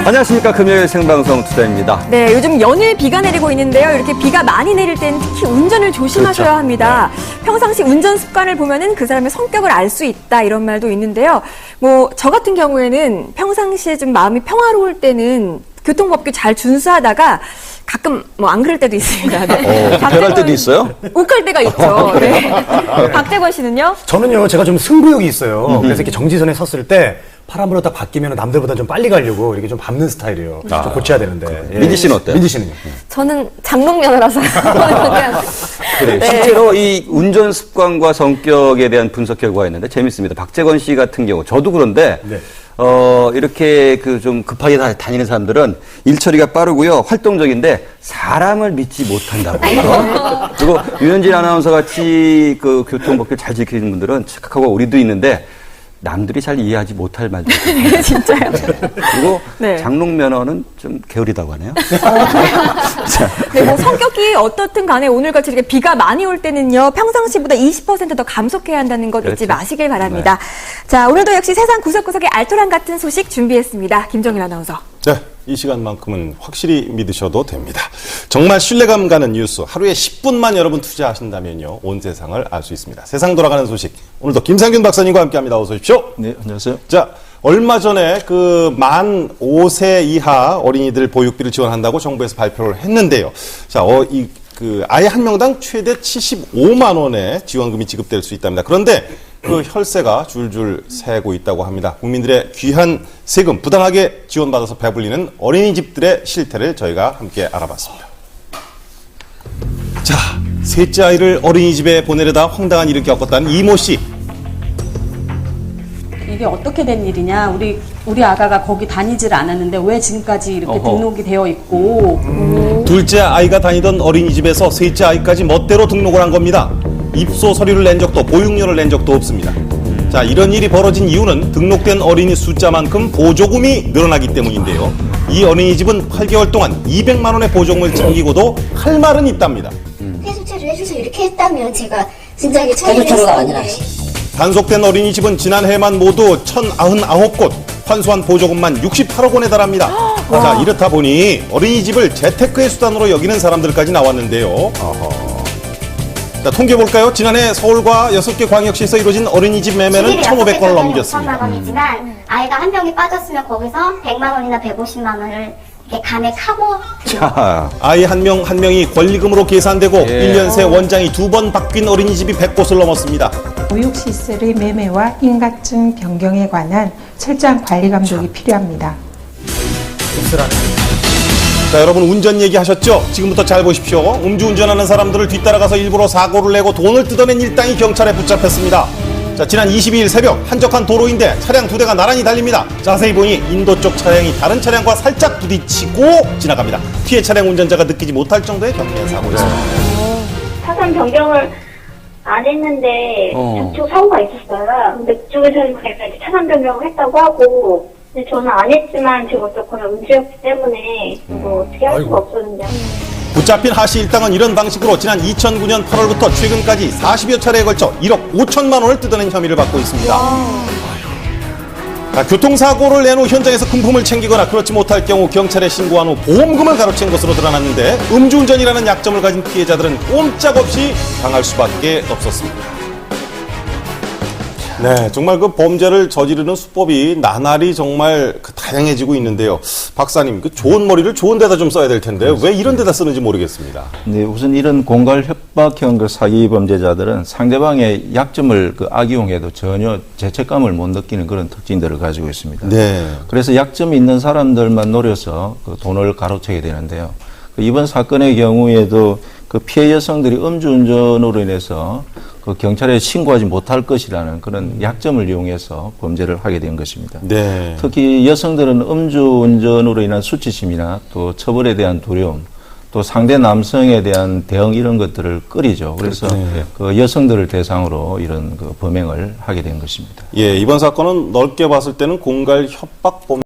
안녕하십니까. 금요일 생방송 투자입니다. 네, 요즘 연일 비가 내리고 있는데요. 이렇게 비가 많이 내릴 땐 특히 운전을 조심하셔야 그렇죠. 합니다. 평상시 운전 습관을 보면은 그 사람의 성격을 알 수 있다 이런 말도 있는데요. 저 같은 경우에는 평상시에 좀 마음이 평화로울 때는 교통법규 잘 준수하다가 가끔 안 그럴 때도 있습니다. 네. 불편할 때도 있어요? 욱할 때가 있죠. 네. 박재권 씨는요? 저는요, 제가 좀 승부욕이 있어요. 그래서 이렇게 정지선에 섰을 때 파란불로 딱 바뀌면 남들보다 좀 빨리 가려고 이렇게 좀 밟는 스타일이에요. 좀 고쳐야 되는데. 예. 민지 씨는 어때요? 민지 씨는요? 저는 장롱면허라서. 그래. 네. 실제로 이 운전 습관과 성격에 대한 분석 결과가 있는데 재밌습니다. 박재건 씨 같은 경우, 저도 그런데, 네. 이렇게 좀 급하게 다니는 사람들은 일 처리가 빠르고요. 활동적인데 사람을 믿지 못한다고. 그리고 유현진 아나운서 같이 그 교통법규 잘 지키는 분들은 착하고 우리도 있는데 남들이 잘 이해하지 못할 말들. 네, 진짜요? 그리고 네. 장롱 면허는 좀 게으르다고 하네요. 네, 성격이 어떻든 간에 오늘같이 이렇게 비가 많이 올 때는요, 평상시보다 20%더 감속해야 한다는 것 잊지 그렇죠. 마시길 바랍니다. 자, 오늘도 역시 세상 구석구석의 알토란 같은 소식 준비했습니다. 김정일 아나운서. 네, 이 시간만큼은 확실히 믿으셔도 됩니다. 정말 신뢰감 가는 뉴스, 하루에 10분만 여러분 투자하신다면요, 온 세상을 알 수 있습니다. 세상 돌아가는 소식, 오늘도 김상균 박사님과 함께합니다. 어서 오십시오. 네, 안녕하세요. 자, 얼마 전에 만 5세 이하 어린이들 보육비를 지원한다고 정부에서 발표를 했는데요. 자, 아이 한 명당 최대 75만 원의 지원금이 지급될 수 있답니다. 그런데 그 혈세가 줄줄 새고 있다고 합니다. 국민들의 귀한 세금 부당하게 지원받아서 배불리는 어린이집들의 실태를 저희가 함께 알아봤습니다. 자, 셋째 아이를 어린이집에 보내려다 황당한 일을 겪었다는 이모 씨. 이게 어떻게 된 일이냐? 우리 아가가 거기 다니질 않았는데 왜 지금까지 이렇게 등록이 되어 있고? 둘째 아이가 다니던 어린이집에서 셋째 아이까지 멋대로 등록을 한 겁니다. 입소 서류를 낸 적도 보육료를 낸 적도 없습니다. 자, 이런 일이 벌어진 이유는 등록된 어린이 숫자만큼 보조금이 늘어나기 때문인데요. 이 어린이집은 8개월 동안 200만 원의 보조금을 챙기고도 할 말은 있답니다. 폐수체를 해줘서 이렇게 했다면 제가 진작에 처리를 했었는데. 단속된 어린이집은 지난해만 모두 1,099곳, 환수한 보조금만 68억 원에 달합니다. 자, 이렇다 보니 어린이집을 재테크의 수단으로 여기는 사람들까지 나왔는데요. 자, 통계 볼까요? 지난해 서울과 6개 광역시에서 이루어진 어린이집 매매는 1,500건을 넘겼습니다. 5천만 원이지만 아이가 한 명이 빠졌으면 거기서 100만 원이나 150만 원을 이렇게 감액하고 자, 아이 한 명이 권리금으로 계산되고 1년 새 원장이 2번 바뀐 어린이집이 100곳을 넘었습니다. 보육시설의 매매와 인가증 변경에 관한 철저한 관리 감독이 필요합니다. 자, 여러분 운전 얘기하셨죠? 지금부터 잘 보십시오. 음주운전하는 사람들을 뒤따라가서 일부러 사고를 내고 돈을 뜯어낸 일당이 경찰에 붙잡혔습니다. 자, 지난 22일 새벽 한적한 도로인데 차량 2대가 나란히 달립니다. 자세히 보니 인도 쪽 차량이 다른 차량과 살짝 부딪히고 지나갑니다. 피해 차량 운전자가 느끼지 못할 정도의 경미한 사고였습니다. 차선 변경을 안 했는데 저쪽 사고가 있었어요. 근데 그쪽에서는 이렇게 차선 변경을 했다고 하고, 근데 저는 안 했지만 제가 어쨌거나 음주였기 때문에 어떻게 할 수가 없었는데. 붙잡힌 하씨 일당은 이런 방식으로 지난 2009년 8월부터 최근까지 40여 차례에 걸쳐 1억 5천만 원을 뜯어낸 혐의를 받고 있습니다. 자, 교통사고를 낸 후 현장에서 금품을 챙기거나 그렇지 못할 경우 경찰에 신고한 후 보험금을 가로챈 것으로 드러났는데 음주운전이라는 약점을 가진 피해자들은 꼼짝없이 당할 수밖에 없었습니다. 네, 정말 그 범죄를 저지르는 수법이 나날이 정말 다양해지고 있는데요. 박사님, 그 좋은 머리를 좋은 데다 좀 써야 될 텐데 왜 이런 데다 쓰는지 모르겠습니다. 네, 우선 이런 공갈 협박형 그 사기 범죄자들은 상대방의 약점을 악용해도 전혀 죄책감을 못 느끼는 그런 특징들을 가지고 있습니다. 네. 그래서 약점이 있는 사람들만 노려서 그 돈을 가로채게 되는데요. 이번 사건의 경우에도 그 피해 여성들이 음주운전으로 인해서 그 경찰에 신고하지 못할 것이라는 그런 약점을 이용해서 범죄를 하게 된 것입니다. 네. 특히 여성들은 음주운전으로 인한 수치심이나 또 처벌에 대한 두려움, 또 상대 남성에 대한 대응 이런 것들을 꺼리죠. 그래서 그 여성들을 대상으로 이런 그 범행을 하게 된 것입니다. 예, 이번 사건은 넓게 봤을 때는 공갈 협박 범죄